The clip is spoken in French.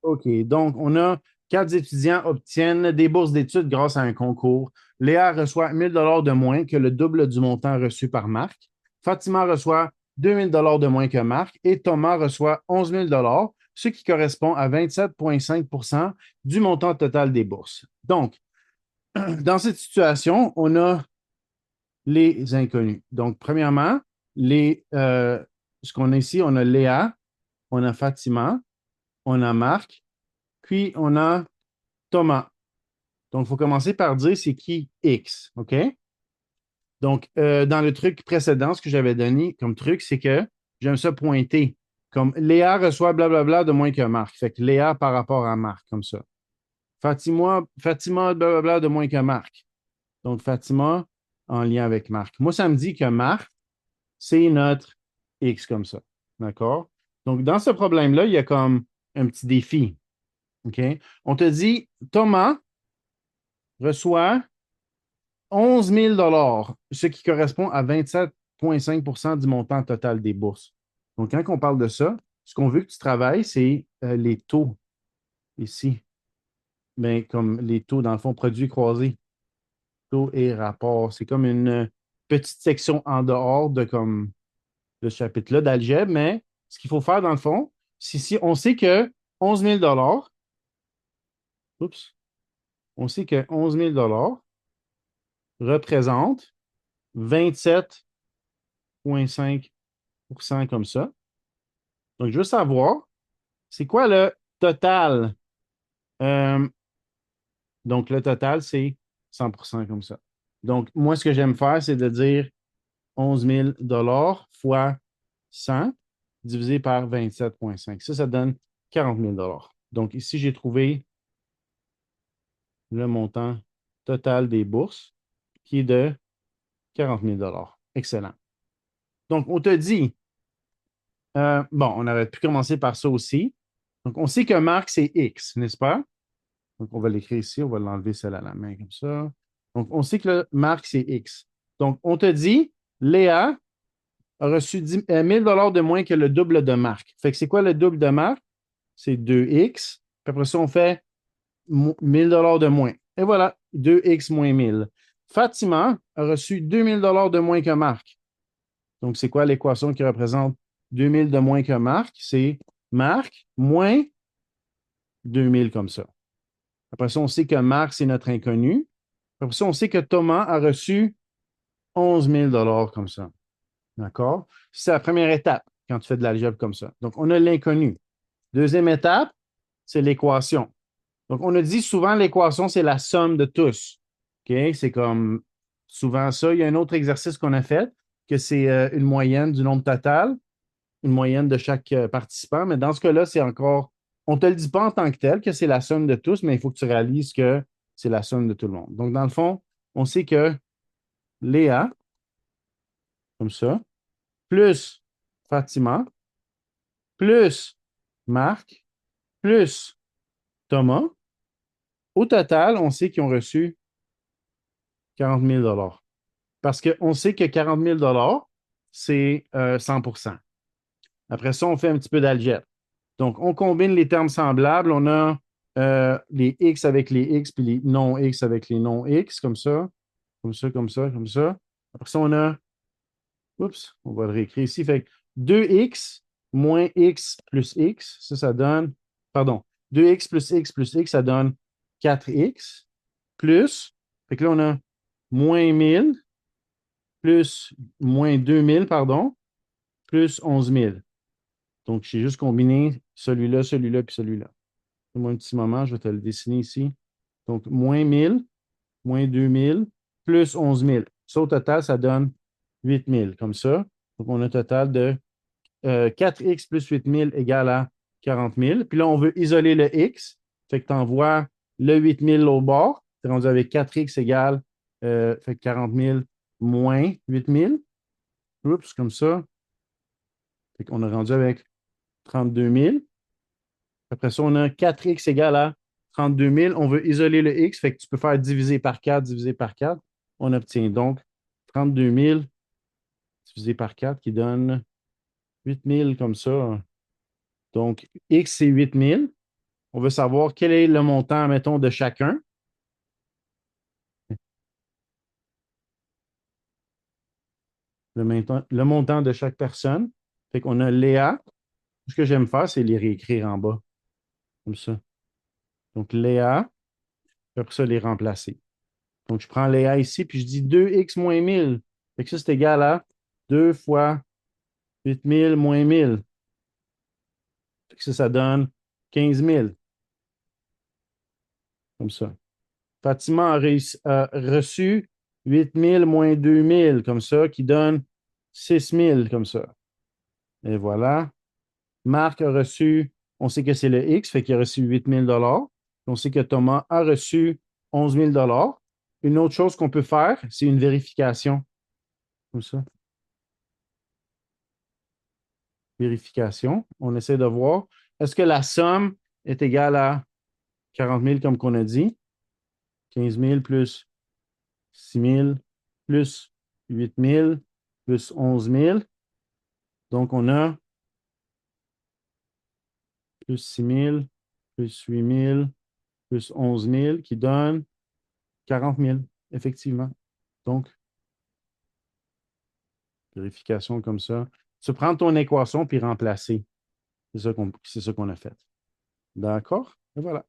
OK. Donc, on a quatre étudiants obtiennent des bourses d'études grâce à un concours. Léa reçoit 1 000 de moins que le double du montant reçu par Marc. Fatima reçoit 2 000 de moins que Marc et Thomas reçoit 11 000, ce qui correspond à 27,5 du montant total des bourses. Donc, dans cette situation, on a les inconnus. Donc, premièrement, ce qu'on a ici, on a Léa, on a Fatima, on a Marc, puis on a Thomas. Donc, il faut commencer par dire c'est qui X, OK? Donc, dans le truc précédent, ce que j'avais donné comme truc, c'est que j'aime ça pointer. Comme Léa reçoit blablabla de moins que Marc. Fait que Léa par rapport à Marc, comme ça. Fatima blablabla de moins que Marc. Donc, Fatima en lien avec Marc. Moi, ça me dit que Marc, c'est notre X comme ça. D'accord? Donc, dans ce problème-là, il y a comme un petit défi. OK? On te dit, Thomas reçoit 11 000 ce qui correspond à 27,5 du montant total des bourses. Donc, quand on parle de ça, ce qu'on veut que tu travailles, c'est les taux ici. Mais comme les taux, dans le fond, produits croisés, taux et rapports. C'est comme une petite section en dehors de comme le chapitre-là d'algèbre, mais ce qu'il faut faire, dans le fond, si on sait que 11 000 oups, on sait que 11 000 représente 27,5 comme ça. Donc, je veux savoir, c'est quoi le total? Euh, donc, le total, c'est 100 comme ça. Donc, moi, ce que j'aime faire, c'est de dire 11 000 fois 100 divisé par 27,5. Ça donne 40 000. Donc, ici, j'ai trouvé le montant total des bourses qui est de 40 000. Excellent. Donc, on te dit, bon, on aurait pu commencer par ça aussi. Donc, on sait que Marc, c'est X, n'est-ce pas? Donc, on va l'écrire ici, on va l'enlever celle à la main comme ça. Donc, on sait que le Marc, c'est X. Donc, on te dit, Léa a reçu 1 000 de moins que le double de Marc. Fait que c'est quoi le double de Marc? C'est 2X. Puis après ça, on fait 1 000 de moins. Et voilà, 2X moins 1 000. Fatima a reçu 2 000 de moins que Marc. Donc, c'est quoi l'équation qui représente 2 000 de moins que Marc? C'est Marc moins 2 000 comme ça. Après ça, on sait que Marc, c'est notre inconnu. Après ça, on sait que Thomas a reçu 11 000 comme ça. D'accord? C'est la première étape quand tu fais de l'algèbre comme ça. Donc, on a l'inconnu. Deuxième étape, c'est l'équation. Donc, on a dit souvent l'équation, c'est la somme de tous. OK? C'est comme souvent ça. Il y a un autre exercice qu'on a fait, que c'est une moyenne du nombre total, une moyenne de chaque participant. Mais dans ce cas-là, c'est encore, on ne te le dit pas en tant que tel que c'est la somme de tous, mais il faut que tu réalises que c'est la somme de tout le monde. Donc, dans le fond, on sait que Léa, comme ça, plus Fatima, plus Marc, plus Thomas, au total, on sait qu'ils ont reçu 40 000. Parce qu'on sait que 40 000 c'est 100%. Après ça, on fait un petit peu d'algèbre. Donc, on combine les termes semblables. On a les X avec les X, puis les non-X avec les non-X, comme ça, comme ça, comme ça, comme ça. Après ça, on a, oups, on va le réécrire ici. Fait que 2X moins X plus X, ça donne, pardon, 2X plus X, ça donne 4X, plus, fait que là, on a moins 1 000 plus moins 2 000 pardon, plus 11 000. Donc, j'ai juste combiné celui-là, celui-là, puis celui-là. Donne-moi un petit moment, je vais te le dessiner ici. Donc, moins 1 000 moins 2 000 plus 11 000. Ça, au total, ça donne 8 000 comme ça. Donc, on a un total de 4x plus 8 000 égale à 40 000. Puis là, on veut isoler le x. Fait que tu envoies le 8 000 au bord. Tu es rendu avec 4x égale fait que 40 000 moins 8 000. Oups, comme ça. Fait qu'on est rendu avec 32 000. Après ça, on a 4x égale à 32 000. On veut isoler le x, fait que tu peux faire diviser par 4, diviser par 4. On obtient donc 32 000 divisé par 4 qui donne 8 000 comme ça. Donc, x, c'est 8 000. On veut savoir quel est le montant, mettons, de chacun. Le montant de chaque personne. Fait qu'on a Léa. Ce que j'aime faire, c'est les réécrire en bas, comme ça. Donc, Léa, puis après ça, les remplacer. Donc, je prends Léa ici, puis je dis 2x moins 1000. Fait que ça, c'est égal à 2 fois 8000 moins 1000. Fait que ça donne 15 000, comme ça. Fatima a reçu 8000 moins 2000, comme ça, qui donne 6000, comme ça. Et voilà. Marc a reçu, on sait que c'est le X, fait qu'il a reçu 8000 dollars. On sait que Thomas a reçu 11 000 dollars. Une autre chose qu'on peut faire, c'est une vérification. Comme ça. Vérification. On essaie de voir, est-ce que la somme est égale à 40 000 comme qu'on a dit? 15 000 plus 6 000 plus 8 000 plus 11 000. Donc, on a plus 6 000 plus 8 000 plus 11 000 qui donne 40 000 effectivement. Donc, vérification comme ça. Tu prends ton équation puis remplacer. C'est ça qu'on a fait. D'accord? Et voilà.